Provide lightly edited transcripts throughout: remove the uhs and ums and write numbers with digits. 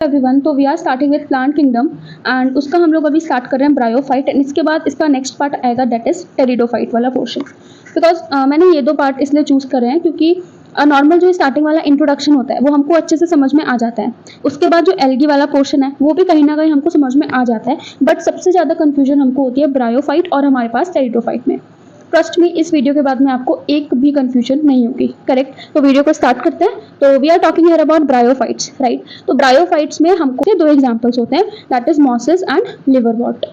Everyone, तो we are starting with plant kingdom and उसका हम लोग अभी स्टार्ट कर रहे हैं ब्रायोफाइट एंड इसके बाद इसका नेक्स्ट पार्ट आएगा दैट इज टेरिडोफाइट वाला पोर्शन। बिकॉज मैंने ये दो पार्ट इसलिए चूज करे हैं क्योंकि नॉर्मल जो स्टार्टिंग वाला इंट्रोडक्शन होता है वो हमको अच्छे से समझ में आ जाता है। उसके बाद जो एल्गी वाला पोर्शन है वो भी कहीं ना कहीं हमको समझ में आ जाता है, बट सबसे ज़्यादा कन्फ्यूजन हमको होती है ब्रायोफाइट और हमारे पास टेरिडोफाइट में। ट्रस्ट में इस वीडियो के बाद में आपको एक भी कंफ्यूजन नहीं होगी। करेक्ट, तो वीडियो को स्टार्ट करते हैं। तो we are talking here about bryophytes, right. तो ब्रायोफाइट्स में हमको दो एग्जांपल्स होते हैं that is mosses and liverwort.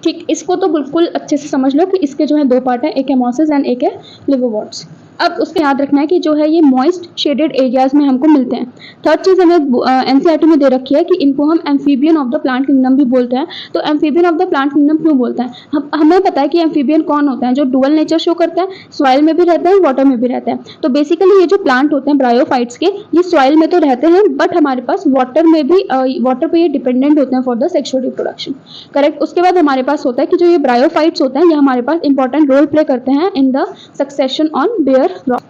ठीक, इसको तो बिल्कुल अच्छे से समझ लो कि इसके जो है दो पार्ट है, एक है मॉसेस एंड एक है लिवरवॉर्ट्स। अब उसको याद रखना है कि जो है ये मॉइस्ट शेडेड एरियाज में हमको मिलते हैं। थर्ड चीज हमें एनसीईआरटी में दे रखी है कि इनको हम amphibian of the plant kingdom भी बोलते हैं। तो amphibian of the plant kingdom क्यों बोलते हैं? हमें पता है कि एम्फीबियन कौन होता है, जो डुअल नेचर शो करता है, सॉइल में भी रहते हैं, वाटर में भी रहते हैं। तो बेसिकली ये जो प्लांट होते हैं ब्रायोफाइट्स के, ये सॉइल में तो रहते हैं बट हमारे पास वाटर में भी वाटर पे ये डिपेंडेंट होते हैं for the sexual reproduction. Correct. उसके बाद हमारे पास होता है कि जो ये ब्रायोफाइट्स होते हैं ये हमारे पास इंपॉर्टेंट रोल प्ले करते हैं in the succession on bare rock.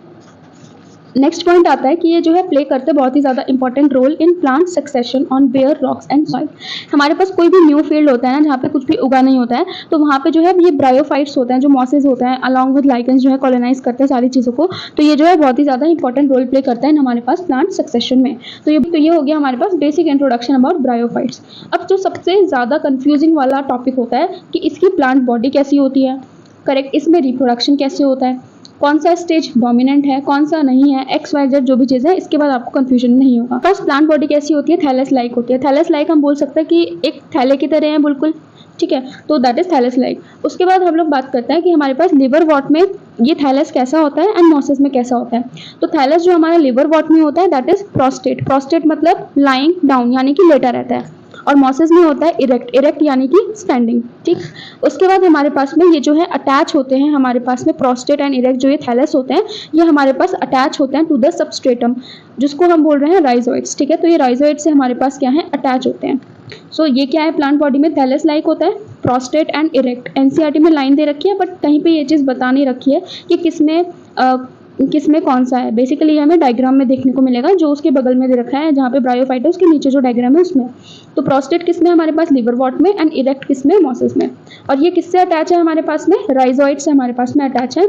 Next point आता है कि ये जो है प्ले करते हैं बहुत ही ज़्यादा important role in plant succession on bare rocks and soil. हमारे पास कोई भी न्यू फील्ड होता है ना जहाँ पे कुछ भी उगा नहीं होता है, तो वहाँ पे जो है ये ब्रायोफाइट्स होते हैं, जो मॉसेस होते हैं अलॉन्ग विद लाइकेंस जो है कॉलोनाइज करते हैं सारी चीज़ों को। तो ये जो है बहुत ही ज़्यादा इंपॉर्टेंट रोल प्ले करता है हमारे पास प्लांट सक्सेशन में। तो ये हो गया हमारे पास बेसिक इंट्रोडक्शन अबाउट ब्रायोफाइट्स। अब जो सबसे ज़्यादा कन्फ्यूजिंग वाला टॉपिक होता है कि इसकी प्लांट बॉडी कैसी होती है। करेक्ट, इसमें रिप्रोडक्शन कैसे होता है, कौन सा स्टेज डोमिनेंट है, कौन सा नहीं है, एक्स वाई जेड जो भी चीज़ है, इसके बाद आपको कंफ्यूजन नहीं होगा। फर्स्ट प्लांट बॉडी कैसी होती है, थैलस लाइक होती है। थैलस लाइक हम बोल सकते हैं कि एक थैले की तरह है बिल्कुल, ठीक है, तो दैट इज थैलस लाइक। उसके बाद हम लोग बात करते हैं कि हमारे पास लिवर वॉट में ये थैलस कैसा होता है एंड मॉसेस में कैसा होता है। तो थैलस जो हमारा लिवर वॉट में होता है दैट इज प्रोस्टेट। प्रोस्टेट मतलब लाइंग डाउन यानी कि लेटा रहता है, और मॉसेस में होता है इरेक्ट। इरेक्ट यानी कि स्टैंडिंग। ठीक, उसके बाद हमारे पास में ये जो है अटैच होते हैं हमारे पास में प्रोस्टेट एंड इरेक्ट जो ये थैलस होते हैं ये हमारे पास अटैच होते हैं टू द सबस्ट्रेटम जिसको हम बोल रहे हैं राइजोइड्स। ठीक है, तो ये राइजोइड्स से हमारे पास क्या है, अटैच होते हैं। सो ये क्या है, प्लांट बॉडी में थैलस लाइक होता है, प्रोस्टेट एंड इरेक्ट। एनसीईआरटी में लाइन दे रखी है बट कहीं पे ये चीज़ बता नहीं रखी है कि किसमें कौन सा है। बेसिकली ये हमें डायग्राम में देखने को मिलेगा जो उसके बगल में दे रखा है, जहाँ पे ब्रायोफाइट है उसके नीचे जो डायग्राम है उसमें। तो प्रोस्टेट किसमें हमारे पास, लिवर वॉट में, एंड इरेक्ट किसमें, मॉसेस में। और ये किससे अटैच है हमारे पास में, राइजोइड से हमारे पास में अटैच है।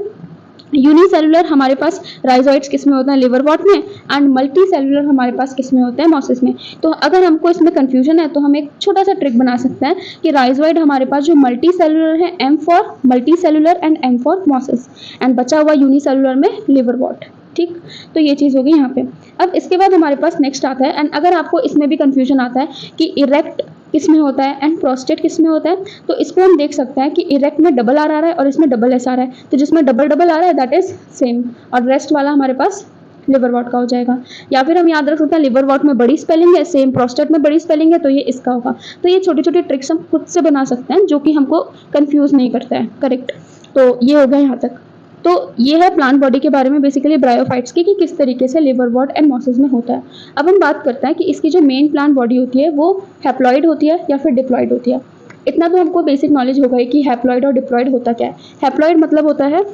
यूनिसेलुलर हमारे पास राइजोइड्स किसमें होते हैं, लिवर वॉट में, एंड मल्टी सेलुलर हमारे पास किसमें होते हैं, मॉसेस में। तो अगर हमको इसमें कंफ्यूजन है तो हम एक छोटा सा ट्रिक बना सकते हैं कि राइजोइड हमारे पास जो मल्टी सेलुलर है, M for multi cellular and M for mosses, and बचा हुआ यूनिसेलुलर में लिवर वॉट। ठीक, तो ये चीज़ होगी यहाँ पे। अब इसके बाद हमारे पास नेक्स्ट आता है, एंड अगर आपको इसमें भी कंफ्यूजन आता है कि इरेक्ट किसमें होता है एंड प्रोस्टेट किसमें होता है, तो इसको हम देख सकते हैं कि इरेक्ट में डबल आर आ रहा है और इसमें डबल एस आ रहा है। तो जिसमें डबल डबल आ रहा है दैट इज सेम, और रेस्ट वाला हमारे पास लिवर वॉट का हो जाएगा। या फिर हम याद रख सकते हैं लिवर वॉट में बड़ी स्पेलिंग है, सेम प्रोस्टेट में बड़ी स्पेलिंग है, तो ये इसका होगा। तो ये छोटी छोटी ट्रिक्स हम खुद से बना सकते हैं जो कि हमको कन्फ्यूज नहीं करता है। करेक्ट, तो ये हो गया यहाँ तक। तो ये है प्लांट बॉडी के बारे में बेसिकली ब्रायोफाइट्स की कि किस तरीके से लिवर वॉट एंड मॉसेस में होता है। अब हम बात करते हैं कि इसकी जो मेन प्लांट बॉडी होती है वो हैप्लॉइड होती है या फिर डिप्लॉइड होती है। इतना तो हमको बेसिक नॉलेज होगा कि हैप्लॉइड और डिप्लॉइड होता क्या है। हैप्लॉइड मतलब होता है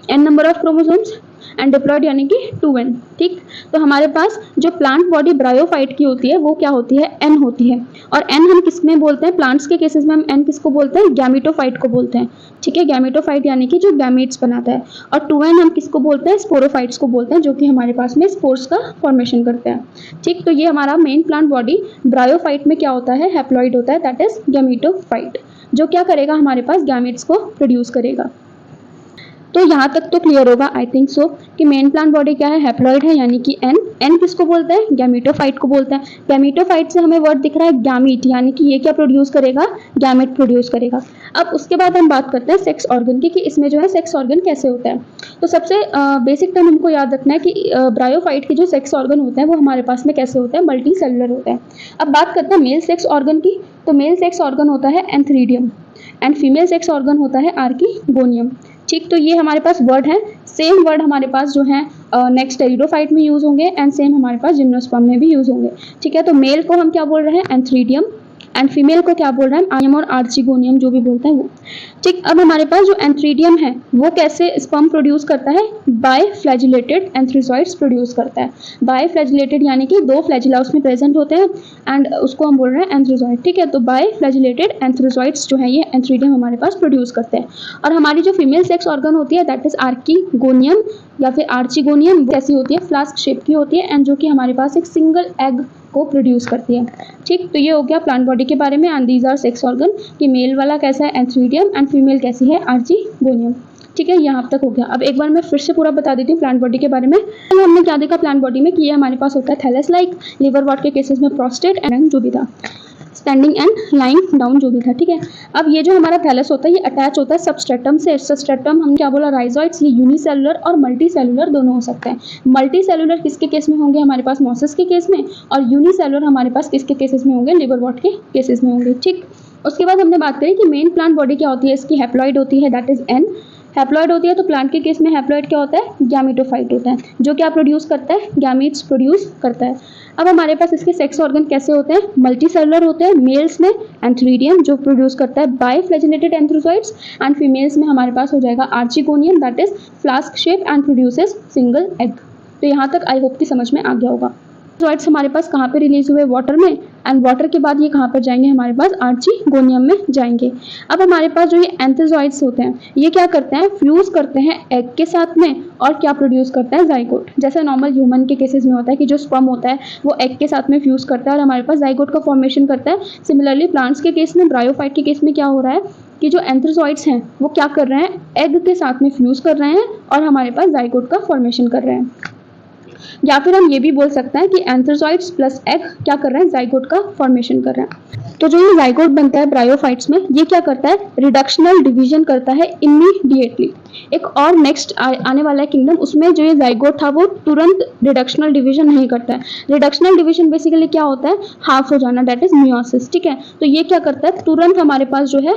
n number of chromosomes and diploid यानी कि 2n। ठीक, तो हमारे पास जो प्लांट बॉडी ब्रायोफाइट की होती है वो क्या होती है, n होती है। और n हम किस में बोलते हैं, प्लांट्स के केसेस में हम n किसको बोलते हैं, गैमेटोफाइट को बोलते हैं। ठीक है, गैमेटोफाइट यानी कि जो गैमेट्स बनाता है। और 2n हम किसको बोलते हैं, स्पोरोफाइट्स को बोलते हैं, जो कि हमारे पास में स्पोर्स का फॉर्मेशन करते हैं। ठीक, तो ये हमारा मेन प्लांट बॉडी ब्रायोफाइट में क्या होता है, हैप्लॉइड होता है, दैट इज गैमेटोफाइट, जो क्या करेगा, हमारे पास गैमेट्स को प्रोड्यूस करेगा। तो यहाँ तक तो क्लियर होगा आई थिंक सो कि मेन प्लांट बॉडी क्या है, हैप्लॉइड है यानी कि एन किसको बोलते हैं, गैमेटोफाइट को बोलते हैं। गैमेटोफाइट से हमें वर्ड दिख रहा है गैमीट, यानी कि ये क्या प्रोड्यूस करेगा, गैमेट प्रोड्यूस करेगा। अब उसके बाद हम बात करते हैं सेक्स ऑर्गन की कि इसमें जो है सेक्स ऑर्गन कैसे होता है। तो सबसे बेसिक टर्म हमको याद रखना है कि ब्रायोफाइट के जो सेक्स ऑर्गन होते हैं वो हमारे पास में कैसे होते हैं, मल्टी सेलुलर होते हैं। अब बात करते हैं मेल सेक्स ऑर्गन की। तो मेल सेक्स ऑर्गन होता है antheridium and female sex organ होता है आर्कीगोनियम। ठीक, तो ये हमारे पास वर्ड है। सेम वर्ड हमारे पास जो है नेक्स्ट टेरिडोफाइट में यूज होंगे एंड सेम हमारे पास जिम्नोस्पर्म में भी यूज होंगे। ठीक है, तो मेल को हम क्या बोल रहे हैं, एंथ्रीडियम, एंड फीमेल को क्या बोल रहा है, आर्चिगोनियम और आर्चिगोनियम जो भी बोलते हैं वो। ठीक, अब हमारे पास जो एंथ्रीडियम है वो कैसे स्पर्म प्रोड्यूस करता है, बाय फ्लैजिलेटेड एंथ्रोजॉइड्स प्रोड्यूस करता है। बाय फ्लैजिलेटेड यानी कि 2 फ्लैजिला उसमें प्रेजेंट होते हैं एंड उसको हम बोल रहे हैं एंथ्रोजॉइड। ठीक है, तो बाय फ्लैजिलेटेड एंथ्रोजॉइड्स जो है ये एंथ्रीडियम हमारे पास प्रोड्यूस करते हैं। और हमारी जो फीमेल सेक्स ऑर्गन होती है दैट इज आर्किगोनियम या फिर आर्चिगोनियम, कैसी होती है, फ्लास्क शेप की होती है एंड जो कि हमारे पास एक सिंगल एग को प्रोड्यूस करती है। ठीक, तो ये हो गया प्लांट बॉडी के बारे में and these are sex organ कि मेल वाला कैसा है एंथ्रीडियम एंड फीमेल कैसी है आर्चिगोनियम। ठीक है, यहाँ तक हो गया। अब एक बार मैं फिर से पूरा बता देती हूँ प्लांट बॉडी के बारे में। तो हमने क्या देखा प्लांट बॉडी में कि ये हमारे पास होता है थैलस लाइक, लिवर वॉट के केसेस में प्रोस्टेट एंड जो भी था, स्टैंडिंग एंड लाइंग डाउन जो भी था। ठीक है, अब ये जो हमारा थैलस होता है ये अटैच होता है सबस्ट्रेटम से। सबस्ट्रेटम हम क्या बोला, राइजोइड्स, ये यूनिसेलुलर और मल्टी सेलुलर दोनों हो सकते हैं। मल्टी सेलुलर किसके केस में होंगे, हमारे पास मॉसेस के केस में, और यूनिसेलुलर हमारे पास किसके केसेस में होंगे, लिवर वॉट के केसेस में होंगे। ठीक, उसके बाद हमने बात करी कि मेन प्लांट बॉडी क्या होती है, इसकी हैप्लॉइड होती है दैट इज एन। हैप्लॉइड होती है तो प्लांट के केस में हैप्लॉइड क्या होता है, गैमेटोफाइट होता है, जो क्या प्रोड्यूस करता है, गैमीट्स प्रोड्यूस करता है। अब हमारे पास इसके सेक्स ऑर्गन कैसे होते हैं, मल्टी सेलुलर होते हैं। मेल्स में एंथ्रीडियम जो प्रोड्यूस करता है by flagellated antherozoids and females में हमारे पास हो जाएगा archegonium that is flask shape and produces single egg. तो यहाँ तक आई होप की समझ में आ गया होगा। एंथ्रोजॉइड्स हमारे पास कहाँ पे रिलीज हुए, वाटर में, एंड वाटर के बाद ये कहाँ पर जाएंगे, हमारे पास आर्चिगोनियम में जाएंगे। अब हमारे पास जो ये एंथ्रोजॉइड्स होते हैं ये क्या करते हैं, फ्यूज करते हैं एग के साथ में और क्या प्रोड्यूस करता है, जाइगोट। जैसे नॉर्मल ह्यूमन के केसेस में होता है कि जो स्पर्म होता है वो एग के साथ में फ्यूज करता है और हमारे पास जाइगोट का फॉर्मेशन करता है। सिमिलरली प्लांट्स के केस में, ब्रायोफाइट के केस में क्या हो रहा है कि जो एंथ्रोजॉइड्स हैं वो क्या कर रहे हैं, एग के साथ में फ्यूज कर रहे हैं और हमारे पास जाइगोट का फॉर्मेशन कर रहे हैं। या फिर हम ये भी बोल सकते हैं कि एंथ्रोजॉइड्स प्लस एग क्या कर रहे हैं, जाइगोट का फॉर्मेशन कर रहे हैं। तो जो ये जाइगोट बनता है ब्रायोफाइट्स में, ये क्या करता है, रिडक्शनल डिवीजन करता है इमीडिएटली। एक और नेक्स्ट आने वाला है किंगडम, उसमें जो ये जाइगोट था वो तुरंत रिडक्शनल डिवीजन नहीं करता है। रिडक्शनल डिवीजन बेसिकली क्या होता है, हाफ हो जाना, दैट इज मियोसिस। ठीक है, तो ये क्या करता है, तुरंत हमारे पास जो है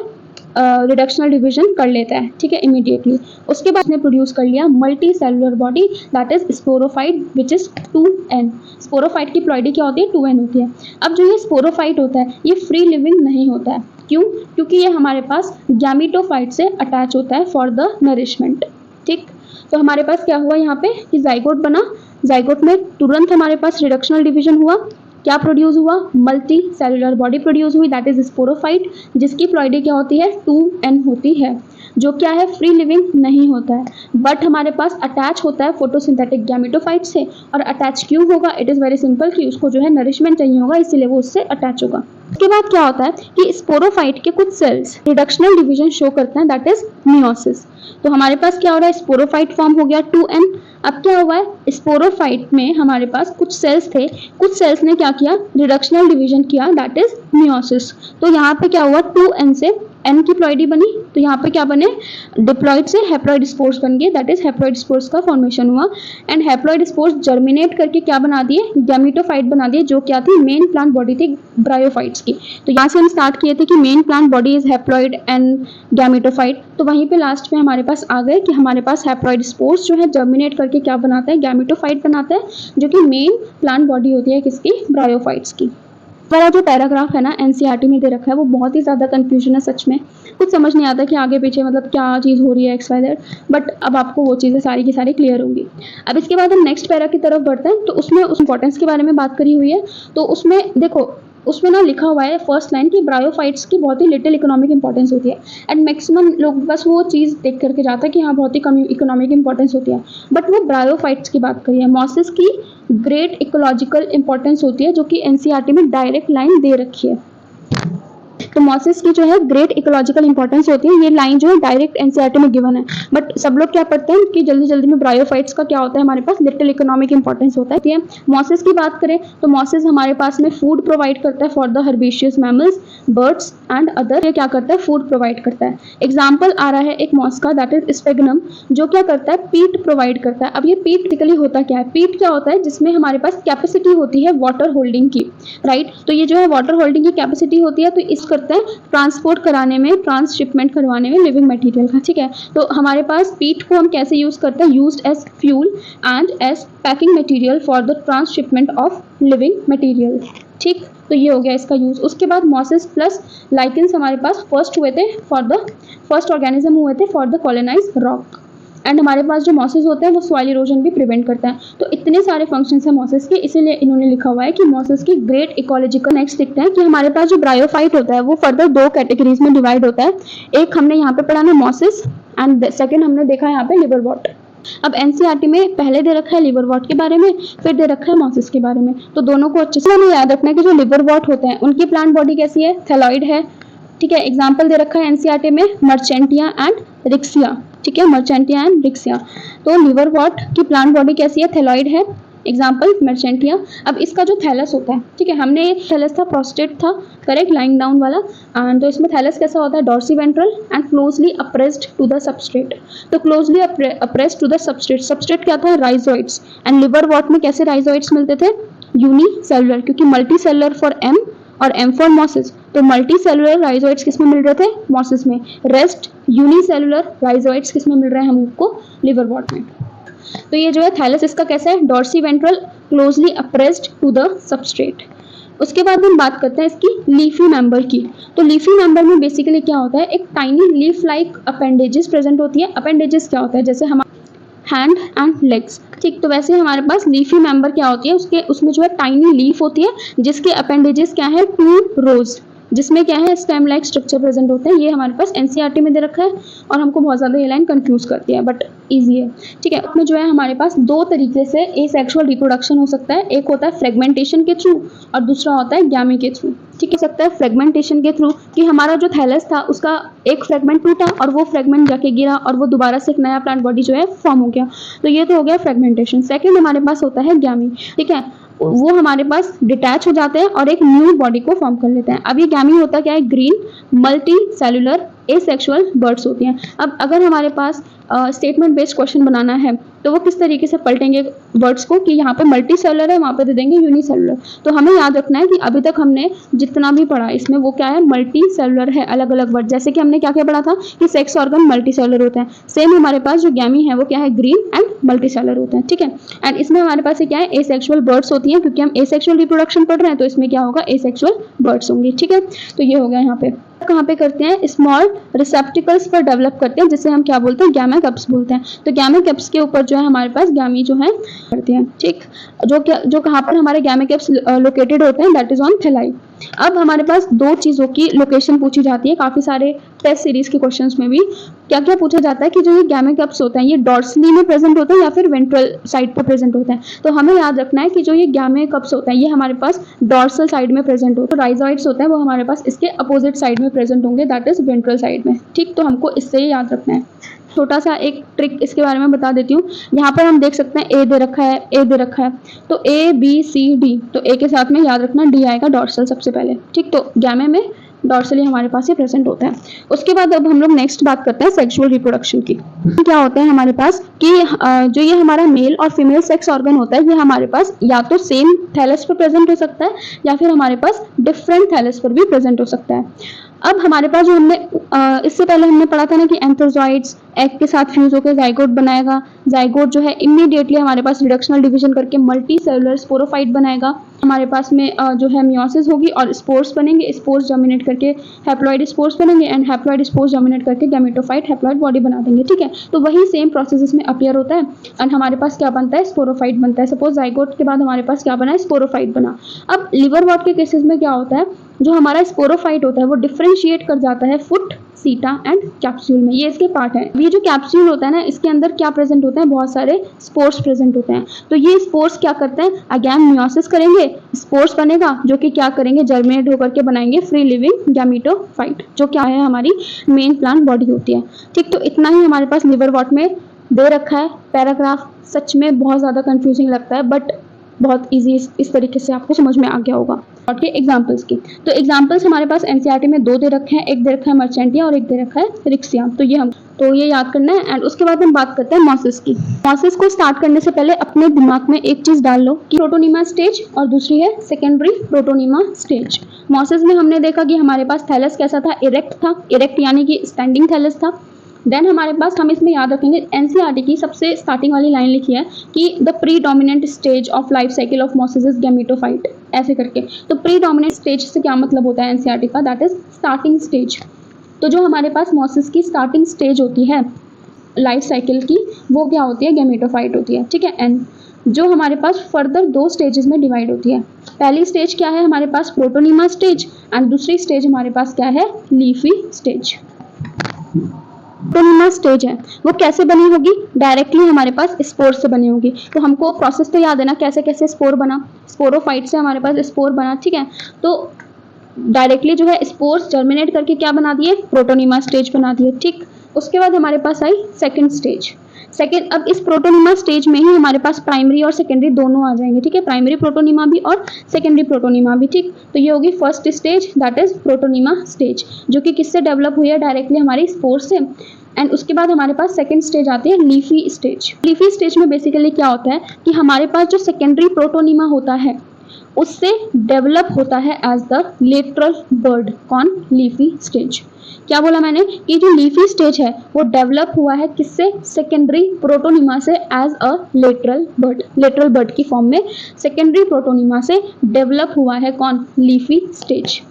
रिडक्शनल डिवीजन कर लेता है। ठीक है, इमीडिएटली। उसके बाद ने प्रोड्यूस कर लिया multi cellular body that is sporophyte which is 2n। Sporophyte की प्लॉइडी क्या होती है, 2n होती है। अब जो ये स्पोरोफाइट होता है ये फ्री लिविंग नहीं होता है, क्यों, क्योंकि ये हमारे पास गैमेटोफाइट से अटैच होता है फॉर द नरिशमेंट। ठीक, तो हमारे पास क्या हुआ यहाँ पे कि जाइगोट बना, जाइगोट में तुरंत हमारे पास रिडक्शनल डिवीजन हुआ, क्या प्रोड्यूस हुआ, मल्टी सेलुलर बॉडी प्रोड्यूस हुई दैट इज स्पोरोफाइट, जिसकी प्लॉइडी क्या होती है, 2n होती है, जो क्या है, फ्री लिविंग नहीं होता है, बट हमारे पास अटैच होता है फोटोसिंथेटिक गैमेटोफाइट से। और अटैच क्यों होगा, इट इज़ वेरी सिंपल कि उसको जो है नरिशमेंट चाहिए होगा, इसीलिए वो उससे अटैच होगा। उसके बाद क्या होता है कि स्पोरोफाइट के कुछ सेल्स रिडक्शनल डिवीजन शो करते हैं दैट इज मियोसिस। तो हमारे पास क्या हो रहा है, स्पोरोफाइट फॉर्म हो गया 2n। अब क्या हुआ है, स्पोरोफाइट में हमारे पास कुछ सेल्स थे, कुछ सेल्स ने क्या किया, रिडक्शनल डिवीजन किया दैट इज मियोसिस। तो यहाँ पे क्या हुआ, 2n से n की प्लॉइडी बनी, तो यहाँ पे क्या बने, डिप्लॉइड से हैप्लॉइड स्पोर्स बन गए दैट इज हैप्लॉइड स्पोर्स का फॉर्मेशन हुआ एंड हैप्लॉइड स्पोर्स जर्मिनेट करके क्या बना दिए, गैमेटोफाइट बना दिए, जो क्या थी, मेन प्लांट बॉडी थी ब्रायोफाइट्स की। तो यहाँ से हम स्टार्ट किए थे कि main plant body is haploid and gametophyte, तो वहीं पे लास्ट में हमारे पास आ गए कि हमारे पास हैप्लॉइड स्पोर्स जो है जर्मिनेट करके क्या बनाता है, गैमेटोफाइट बनाता है, जो कि मेन प्लांट बॉडी होती है किसकी, ब्रायोफाइट्स की। वाला जो पैराग्राफ है ना एनसीईआरटी में दे रखा है वो बहुत ही ज़्यादा कंफ्यूजन है, सच में कुछ समझ नहीं आता कि आगे पीछे मतलब क्या चीज़ हो रही है XYZ, बट अब आपको वो चीज़ें सारी की सारी क्लियर होंगी। अब इसके बाद हम नेक्स्ट पैरा की तरफ बढ़ते हैं, तो उसमें उस इंपॉर्टेंस के बारे में बात करी हुई है। तो उसमें देखो, उसमें ना लिखा हुआ है फर्स्ट लाइन कि ब्रायोफाइट्स की बहुत ही लिटिल इकोनॉमिक इंपॉर्टेंस होती है एंड मैक्सिमम लोग बस वो चीज़ देख करके जाता है कि हाँ बहुत ही कम इकोनॉमिक इंपॉर्टेंस होती है, बट वो ब्रायोफाइट्स की बात करिए। मॉसेस की ग्रेट इकोलॉजिकल इंपॉर्टेंस होती है, जो कि एनसीईआरटी में डायरेक्ट लाइन दे रखी है। तो मॉसेस की जो है ग्रेट इकोलॉजिकल इंपॉर्टेंस होती है, ये लाइन जो है डायरेक्ट एनसीईआरटी में गिवन है, बट सब लोग क्या पढ़ते हैं कि जल्दी जल्दी में ब्रायोफाइट्स का क्या होता है, हमारे पास लिटिल इकोनॉमिक इंपॉर्टेंस होता है। मॉसेस की बात करें तो मॉसेस हमारे पास में फूड प्रोवाइड करता है for the herbaceous mammals, birds and other. ये क्या करता है, फूड प्रोवाइड करता है। एग्जाम्पल आ रहा है एक मॉस का दैट इज स्पेगनम, जो क्या करता है, पीट प्रोवाइड करता है। अब ये पीट टिकली होता क्या है, पीट क्या होता है, जिसमें हमारे पास कैपेसिटी होती है वाटर होल्डिंग की, राइट। तो ये जो है वाटर होल्डिंग की कैपेसिटी होती है, तो इस करते हैं ट्रांसपोर्ट कराने में, ट्रांसशिपमेंट करवाने में लिविंग मटेरियल का, ठीक है। तो हमारे पास पीट को हम कैसे यूज़ करते हैं, used as fuel and as packing material for the transhipment of living material, ठीक। तो ये हो गया इसका यूज़। उसके बाद मॉसेस प्लस लाइकेंस हमारे पास फर्स्ट ऑर्गेनिज्म हुए थे for the colonise rock. And हमारे पास जो मॉसेस होते हैं वो सॉइल इरोजन भी प्रिवेंट करते हैं। तो इतने सारे फंक्शंस हैं मॉसेस के, इसीलिए इन्होंने लिखा हुआ है कि मॉसेस की ग्रेट इकोलॉजिकल। नेक्स्ट देखते हैं कि हमारे पास जो ब्रायोफाइट होता है वो फर्दर 2 कैटेगरीज में डिवाइड होता है। एक हमने यहाँ पे पढ़ा ना मॉसेस, एंड सेकेंड हमने देखा यहाँ पे लिवरवॉर्ट। अब एनसीईआरटी में पहले दे रखा है लिवरवॉर्ट के बारे में, फिर दे रखा है मॉसेस के बारे में। तो दोनों को अच्छे से हमें याद रखना है कि जो लिवरवॉर्ट होते हैं उनकी प्लांट बॉडी कैसी है, थैलॉइड है, ठीक है। एग्जाम्पल दे रखा है एनसीईआरटी में मर्चेंटिया एंड रिक्सिया, ठीक है, मर्चेंटिया एंड रिक्सिया। तो लिवरवॉर्ट की प्लांट बॉडी कैसी है, थैलॉइड है, एग्जाम्पल मर्चेंटिया। अब इसका जो थैलस होता है, ठीक है, हमने एक थैलस था, प्रोस्टेट था, करेक्ट, लाइंग डाउन वाला। एंड तो इसमें थैलस कैसा होता है, dorsiventral and closely appressed to the substrate. तो closely appressed to the substrate, substrate क्या था, राइजोइड्स। एंड लिवरवॉर्ट में कैसे राइजोइड्स मिलते थे, यूनिसेलुलर, क्योंकि मल्टी सेलुलर फॉर एम और एम फॉर मॉसेस। तो मल्टी सेलुलर राइजोइड्स किस में मिल रहे थे, मॉसेस में। रेस्ट यूनिसेलुलर राइजोइड्स किस में मिल रहे हैं हमको, लिवरवॉर्ट में। तो ये जो है थैलस इसका कैसा है, dorsiventral closely appressed to the substrate. उसके बाद हम बात करते हैं इसकी लीफी मेंबर की। तो लीफी मेंबर में बेसिकली क्या होता है, एक tiny leaf like appendages present होती है। अपेंडेजेस क्या होता है, जैसे हमारे हैंड एंड लेग्स, ठीक। तो वैसे हमारे पास लीफी मेंबर क्या होती है, उसमें जो है टाइनी लीफ होती है जिसके अपेंडेजेस क्या है, 2 रोज, जिसमें क्या है स्टेम लाइक स्ट्रक्चर प्रेजेंट होते हैं। ये हमारे पास एनसीईआरटी में दे रखा है और हमको बहुत ज़्यादा ये लाइन कंफ्यूज करती है, बट इजी है, ठीक है। उसमें जो है हमारे पास 2 तरीके से एसेक्सुअल रिप्रोडक्शन हो सकता है। एक होता है फ्रेगमेंटेशन के थ्रू और दूसरा होता है गैमी के थ्रू, ठीक है। सकता है फ्रेगमेंटेशन के थ्रू कि हमारा जो थैलस था उसका एक फ्रेगमेंट टूटा और वो फ्रेगमेंट जाके गिरा और वो दोबारा से एक नया प्लांट बॉडी जो है फॉर्म हो गया। तो ये तो हो गया फ्रेगमेंटेशन। सेकेंड हमारे पास होता है गैमी, ठीक है। वो हमारे पास डिटैच हो जाते हैं और एक न्यू बॉडी को फॉर्म कर लेते हैं। अब ये गैमी होता क्या है, green multi cellular asexual birds होती हैं। अब अगर हमारे पास स्टेटमेंट बेस्ड क्वेश्चन बनाना है तो वो किस तरीके से पलटेंगे वर्ड्स को कि यहाँ पे मल्टी सेलुलर है, वहाँ पे दे देंगे यूनिसेलुलर। तो हमें याद रखना है कि अभी तक हमने जितना भी पढ़ा इसमें वो क्या है, मल्टी सेलुलर है, अलग अलग वर्ड। जैसे कि हमने क्या क्या पढ़ा था कि सेक्स ऑर्गन मल्टी सेलुलर होते हैं, सेम हमारे पास जो गैमी है वो क्या है, ग्रीन एंड मल्टी सेलुलर होते हैं, ठीक है। एंड इसमें हमारे पास क्या है, एसेक्सुअल बर्ड्स होती हैं, क्योंकि हम एसेक्सुअल रिप्रोडक्शन पढ़ रहे हैं तो इसमें क्या होगा, एसेक्सुअल बर्ड्स होंगे, ठीक है। तो ये हो गया यहाँ पे। कहाँ पे करते हैं, स्मॉल रिसेप्टिकल्स पर डेवलप करते हैं, जिसे हम क्या बोलते हैं, गैमेकप्स बोलते हैं। तो गैमेकप्स के ऊपर जो है हमारे पास गैमी जो है करते हैं, ठीक। जो कहाँ पर हमारे गैमेकप्स लोकेटेड होते हैं, दैट इज ऑन थैलाई। अब हमारे पास 2 चीज़ों की लोकेशन पूछी जाती है काफ़ी सारे टेस्ट सीरीज के क्वेश्चंस में भी। क्या क्या पूछा जाता है कि जो ये गैमेकप्स होते हैं ये डॉर्सली में प्रेजेंट होते हैं या फिर वेंट्रल साइड पर प्रेजेंट होते हैं। तो हमें याद रखना है कि जो ये गैमेकप्स होते हैं ये हमारे पास डॉर्सल साइड में प्रेजेंट होते हैं। राइजॉइड्स होते हैं वो हमारे पास इसके अपोजिट साइड में प्रेजेंट होंगे, दैट इज वेंट्रल साइड में, ठीक। तो हमको इससे ही याद रखना है। छोटा सा एक ट्रिक इसके बारे में बता देती हूँ। यहाँ पर हम देख सकते हैं ए दे रखा है, ए दे रखा है, तो ए बी सी डी, तो ए के साथ में याद रखना डी आएगा डॉर्सल सबसे पहले, ठीक। तो गैमे में डॉर्सली हमारे पास ये प्रेजेंट होता है। उसके बाद अब हम लोग नेक्स्ट बात करते हैं सेक्सुअल रिप्रोडक्शन की। क्या होता है हमारे पास कि जो ये हमारा मेल और फीमेल सेक्स ऑर्गन होता है ये हमारे पास या तो सेम थैलस पर प्रेजेंट हो सकता है या फिर हमारे पास डिफरेंट थैलस पर भी प्रेजेंट हो सकता है। अब हमारे पास जो हमने इससे पहले हमने पढ़ा था ना कि एंथ्रोजॉइड्स एग के साथ फ्यूज होकर जाइगोट बनाएगा, जाइगोट जो है इमीडिएटली हमारे पास रिडक्शनल डिवीजन करके मल्टी सेलुलर स्पोरोफाइट बनाएगा। हमारे पास में जो है मियोसिस होगी और स्पोर्स बनेंगे, स्पोर्स जर्मिनेट करके हैप्लॉइड स्पोर्स बनेंगे एंड हैप्लॉइड स्पोर्स जर्मिनेट करके गैमेटोफाइट हैप्लॉइड बॉडी बना देंगे, ठीक है। तो वही सेम प्रोसेस इसमें अपीयर होता है एंड हमारे पास क्या बनता है, स्पोरोफाइट बनता है। सपोज जाइगोट के बाद हमारे पास क्या बना है, स्पोरोफाइट बना। अब लिवरवॉर्ट के केसेस में क्या होता है, जो हमारा स्पोरोफाइट होता है वो डिफरेंशिएट कर जाता है फुट, सीटा एंड कैप्सूल में, ये इसके पार्ट है। ये जो कैप्सूल होता है ना इसके अंदर क्या प्रेजेंट होते हैं, बहुत सारे स्पोर्स प्रेजेंट होते हैं। तो ये स्पोर्स क्या करते हैं, अगेन मियोसिस करेंगे, स्पोर्स बनेगा जो कि क्या करेंगे, जर्मिनेट होकर के बनाएंगे फ्री लिविंग गैमेटोफाइट, जो क्या है हमारी मेन प्लांट बॉडी होती है, ठीक। तो इतना ही हमारे पास लिवरवॉर्ट में दे रखा है पैराग्राफ। सच में बहुत ज़्यादा कंफ्यूजिंग लगता है बट बहुत ईजी इस तरीके से आपको समझ में आ गया होगा। और के एग्जाम्पल्स की, तो एग्जाम्पल्स हमारे पास एनसीईआरटी में 2 दे रखे हैं, एक दे रखा है मर्चेंटिया और एक दे रखा है रिक्सिया। तो ये याद करना है। एंड उसके बाद हम बात करते हैं मॉसेस की। मॉसेस को स्टार्ट करने से पहले अपने दिमाग में एक चीज डाल लो कि प्रोटोनीमा स्टेज और दूसरी है सेकेंडरी प्रोटोनीमा स्टेज। मॉसेस में हमने देखा कि हमारे पास थैलस कैसा था, इरेक्ट था, इरेक्ट यानी कि स्टैंडिंग थैलस था। देन हमारे पास, हम इसमें याद रखेंगे, एनसीईआरटी की सबसे स्टार्टिंग वाली लाइन लिखी है कि the predominant stage of life cycle of mosses is gametophyte, ऐसे करके। तो प्रीडोमिनेंट स्टेज से क्या मतलब होता है एनसीईआरटी का, दैट इज स्टार्टिंग स्टेज। तो जो हमारे पास मॉसेस की स्टार्टिंग स्टेज होती है लाइफ साइकिल की, वो क्या होती है, गैमेटोफाइट होती है, ठीक है। एंड जो हमारे पास फर्दर 2 स्टेजेस में डिवाइड होती है। पहली स्टेज क्या है हमारे पास, प्रोटोनीमा स्टेज, एंड दूसरी स्टेज हमारे पास क्या है, लीफी स्टेज। प्रोटोनीमा स्टेज है वो कैसे बनी होगी, डायरेक्टली हमारे पास स्पोर से बनी होगी। तो हमको प्रोसेस तो याद है ना, कैसे कैसे स्पोर बना, स्पोरोफाइट से हमारे पास स्पोर बना, ठीक है। तो डायरेक्टली जो है स्पोर्स जर्मिनेट करके क्या बना दिए, प्रोटोनीमा स्टेज बना दिए, ठीक। उसके बाद हमारे पास आई सेकंड स्टेज। अब इस प्रोटोनीमा स्टेज में ही हमारे पास प्राइमरी और सेकेंडरी दोनों आ जाएंगे, ठीक है, प्राइमरी प्रोटोनीमा भी और सेकेंडरी प्रोटोनीमा भी, ठीक। तो ये होगी first stage, that is protonema stage, जो कि किससे डेवलप हुई है, डायरेक्टली हमारी स्पोर से। एंड उसके बाद हमारे पास सेकंड स्टेज आती है लीफी स्टेज। लीफी स्टेज में बेसिकली क्या होता है कि हमारे पास जो सेकेंडरी प्रोटोनीमा होता है उससे डेवलप होता है एज द लेटरल बर्ड। कौन, लीफी स्टेज। क्या बोला मैंने कि जो लीफी स्टेज है वो डेवलप हुआ है किससे, सेकेंडरी प्रोटोनीमा से as a lateral bud. Lateral bud की फॉर्म में सेकेंडरी प्रोटोनीमा से डेवलप हुआ है कौन, लीफी स्टेज।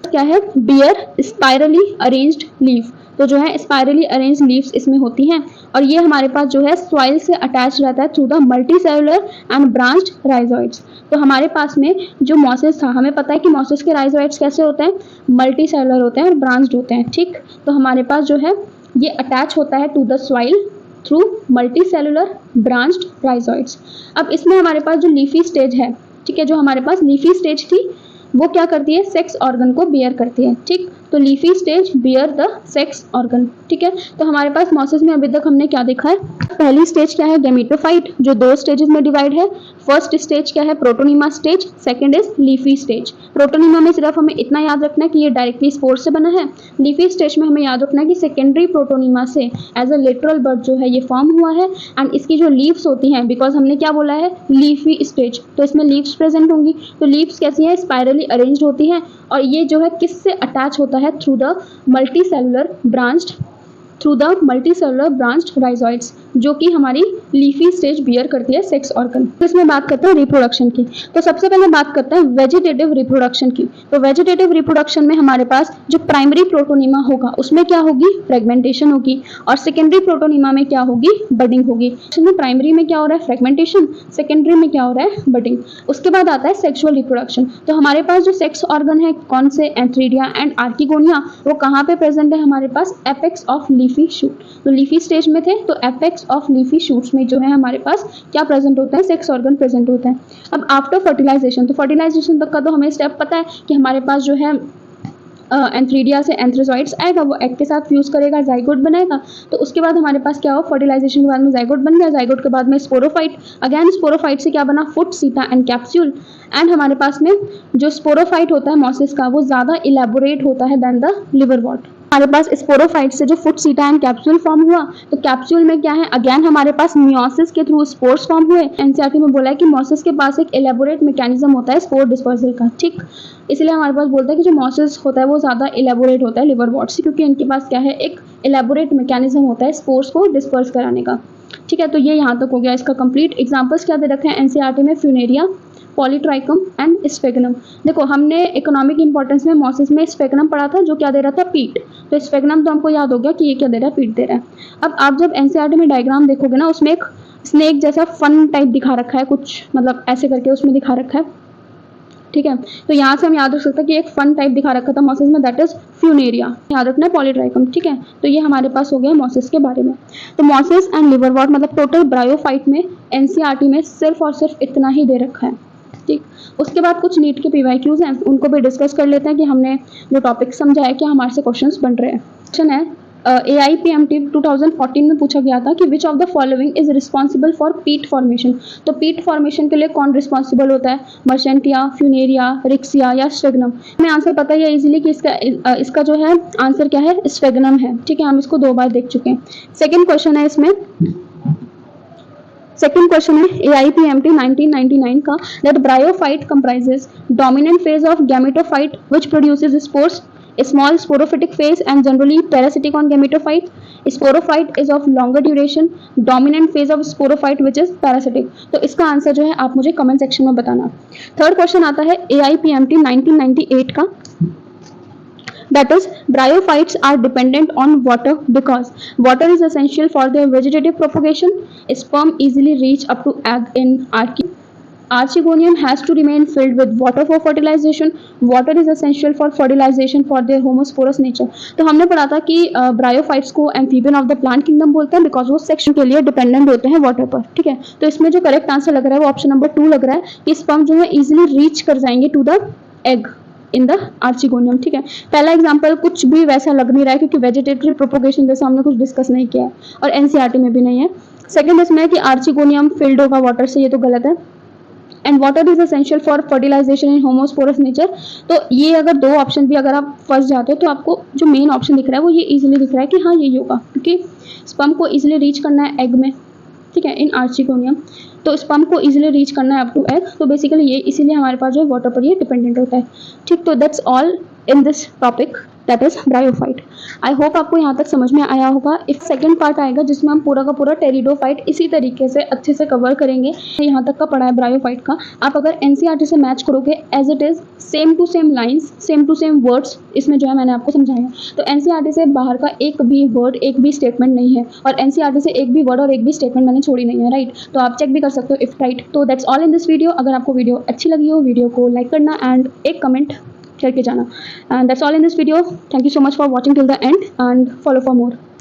क्या है, बियर स्पाइरली अरेंज्ड लीफ। तो जो है स्पाइरली अरेंज लीव्स इसमें होती हैं, और ये हमारे पास जो है सॉइल से अटैच रहता है through the multicellular and branched rhizoids. तो हमारे पास में जो मॉसेस था, हमें पता है कि मॉसेस के राइजोइड्स कैसे होते हैं, मल्टीसेलुलर होते हैं और ब्रांच्ड होते हैं, ठीक। तो हमारे पास जो है ये अटैच होता है to the soil through multicellular branched rhizoids. अब इसमें हमारे पास जो लीफी स्टेज है, ठीक है, जो हमारे पास लीफी स्टेज थी वो क्या करती है, सेक्स ऑर्गन को बियर करती है, ठीक। तो leafy stage bear the sex organ, ठीक है। तो हमारे पास मॉसेस में अभी तक हमने क्या देखा है, पहली स्टेज क्या है, गैमेटोफाइट, जो 2 स्टेजेस में डिवाइड है। फर्स्ट स्टेज क्या है, protonema stage, second is leafy stage. Protonema में सिर्फ हमें इतना याद रखना है कि ये डायरेक्टली स्पोर से बना है। लीफी स्टेज में हमें याद रखना है कि सेकेंडरी प्रोटोनीमा से एज अ लेटरल बर्ड जो है ये फॉर्म हुआ है। एंड इसकी जो लीव्स होती हैं, बिकॉज हमने क्या बोला है, लीफी स्टेज, तो इसमें लीव्स प्रेजेंट होंगी। तो लीव्स कैसी है, स्पाइरली अरेंज्ड होती है, और ये जो है किससे अटैच होता है, through the multicellular branched rhizoids, जो कि हमारी लीफी स्टेज बियर करती है सेक्स ऑर्गन। तो इसमें बात करते हैं रिप्रोडक्शन की। तो सबसे पहले बात करते हैं वेजिटेटिव रिप्रोडक्शन की। तो वेजिटेटिव रिप्रोडक्शन में हमारे पास जो प्राइमरी प्रोटोनीमा होगा उसमें क्या होगी, फ्रेगमेंटेशन होगी, और सेकेंडरी प्रोटोनीमा में क्या होगी, बडिंग होगी। प्राइमरी में क्या हो रहा है, फ्रेगमेंटेशन, सेकेंडरी में क्या हो रहा है, बडिंग। उसके बाद आता है सेक्सुअल रिप्रोडक्शन। तो हमारे पास जो सेक्स ऑर्गन है, कौन से, एंथ्रीडिया एंड आर्किगोनिया, वो कहाँ पे प्रेजेंट है हमारे पास, एपेक्स ऑफ लीफी शूट। तो लीफी स्टेज में थे, तो एपेक्स ऑफ लीफी शूट्स में जो है हमारे पास क्या प्रेजेंट होता है, सेक्स ऑर्गन प्रेजेंट होता है। अब आफ्टर फर्टिलाइजेशन, तो फर्टिलाइजेशन तक का तो हमें स्टेप पता है कि हमारे पास जो है एंथ्रीडिया से एंथ्रोजॉइड्स आएगा, वो एग के साथ फ्यूज करेगा, जाइगोट बनाएगा। तो उसके बाद हमारे पास क्या हो, फर्टिलाइजेशन के बाद में जाइगोट बन गया, जाइगोट के बाद में स्पोरोफाइट, अगेन स्पोरोफाइट से क्या बना, फुट, सीटा एंड कैप्सूल। एंड हमारे पास में जो स्पोरोफाइट होता है मॉसेस का, वो ज़्यादा इलेबोरेट होता है देन द लिवरवॉर्ट। हमारे पास स्पोरोफाइट से जो फुट, सीटा एंड कैप्सूल फॉर्म हुआ, तो कैप्सूल में क्या है, अगेन हमारे पास मियोसिस के थ्रू स्पोर्स फॉर्म हुए। एनसीईआरटी में बोला है कि मॉसेस के पास एक एलेबोरेट मैकेनिज्म होता है स्पोर डिस्पर्सल का, ठीक। इसलिए हमारे पास बोलता है कि जो मॉसेस होता है वो ज़्यादा एलेबोरेट होता है लिवरवॉर्ट से, क्योंकि इनके पास क्या है, एक एलेबोरेट मैकेनिज्म होता है स्पोर्स को डिस्पर्स कराने का, ठीक है। तो ये यहाँ तक हो गया इसका कंप्लीट। एग्जाम्पल्स क्या दे रखे हैं एनसीईआरटी में, फ्यूनेरिया, पॉलीट्राइकम एंड स्फेगनम। देखो हमने इकोनॉमिक इंपॉर्टेंस में मॉसेस में स्फेगनम पढ़ा था, जो क्या दे रहा था, पीट। तो स्फेगनम तो हमको याद हो गया कि ये क्या दे रहा है, पीट दे रहा है। अब आप जब एनसीईआरटी में डायग्राम देखोगे ना, उसमें एक स्नेक जैसा फन टाइप दिखा रखा है, कुछ मतलब ऐसे करके उसमें दिखा रखा है, ठीक है। तो यहाँ से हम याद रख सकते हैं कि एक फन टाइप दिखा रखा था मॉसेस में, दैट इज फ्यूनेरिया। याद रखना है पॉलीट्राइकम, ठीक है। तो ये हमारे पास हो गया मॉसेस के बारे में। तो मॉसेस एंड लिवरवॉर्ट मतलब टोटल ब्रायोफाइट में एनसीईआरटी में सिर्फ और सिर्फ इतना ही दे रखा है, ठीक। उसके बाद कुछ नीट के पीवाईक्यूज हैं, उनको भी डिस्कस कर लेते हैं कि हमने जो टॉपिक समझा है क्या हमारे से क्वेश्चंस बन रहे हैं। क्वेश्चन है, AIPMT 2014 में पूछा गया था कि which of the following is responsible for पीट फॉर्मेशन। तो पीट फॉर्मेशन के लिए कौन रिस्पॉन्सिबल होता है, मर्चेंटिया, फ्यूनेरिया, रिक्सिया या स्फेगनम। हमें आंसर पता ही है इजीली कि इसका जो है आंसर क्या है, स्फेगनम है। ठीक है, हम इसको 2 बार देख चुके हैं। सेकेंड क्वेश्चन है इसमें, सेकेंड क्वेश्चन है AIPMT 1999 का, that bryophyte comprises dominant phase of gametophyte which produces spores, a small sporophytic phase and generally parasitic on gametophyte. Sporophyte is of longer duration, dominant phase of sporophyte which is parasitic. तो इसका answer जो है आप मुझे comment section में बताना। Third question आता है AIPMT 1998 का, that is bryophytes are dependent on water because water is essential for their vegetative propagation. Sperm easily reach up to egg in Archegonium has to remain filled with water for fertilization. Water is essential for fertilization for their homosporous nature. तो हमने पढ़ा था कि bryophytes को amphibian of the plant kingdom बोलते हैं because वो section के लिए डिपेंडेंट होते हैं वाटर पर। ठीक है, तो इसमें जो करेक्ट आंसर लग रहा है वो ऑप्शन नंबर 2 लग रहा है कि स्पर्म जो है इजिली रीच कर जाएंगे to the egg in the archegonium. ठीक है, पहला एग्जांपल कुछ भी वैसा लग नहीं रहा है क्योंकि वेजिटेटरी प्रोपोगेशन जैसा हमने कुछ डिस्कस नहीं किया है और एनसीईआरटी में भी नहीं है। सेकंड इसमें है कि आर्चिगोनियम फिल्ड होगा वाटर से, ये तो गलत है। And water is essential for fertilisation in homosporous nature. तो ये अगर 2 ऑप्शन भी अगर आप फंस जाते हो तो आपको जो मेन ऑप्शन दिख रहा है वो ये इजीली दिख रहा है कि हाँ ये होगा, क्योंकि स्पर्म को इजीली रीच करना है एग में। ठीक है, इन आर्चिगोनियम तो स्पर्म को इजीली रीच करना है अप टू एग, तो बेसिकली ये इसीलिए हमारे पास जो वाटर पर ये डिपेंडेंट होता है। ठीक, तो that's all in this topic that is bryophyte. I hope आपको यहाँ तक समझ में आया होगा। इफ सेकंड पार्ट आएगा जिसमें हम पूरा का पूरा टेरिडोफाइट इसी तरीके से अच्छे से कवर करेंगे। यहाँ तक का पढ़ा है ब्रायोफाइट का। आप अगर एनसीईआरटी से मैच करोगे as it is same to same lines, same to same words इसमें जो है मैंने आपको समझाया, तो एनसीईआरटी से बाहर का एक भी वर्ड, एक भी स्टेटमेंट नहीं है और एनसीईआरटी से एक भी वर्ड और एक भी स्टेटमेंट मैंने छोड़ी नहीं है, राइट। तो आप चेक भी कर सकते हो इफ राइट। तो that's all in this video. अगर आपको वीडियो अच्छी लगी हो वीडियो को लाइक करना एंड एक कमेंट करके जाना। And that's all in this video. Thank you so much for watching till the end and follow for more.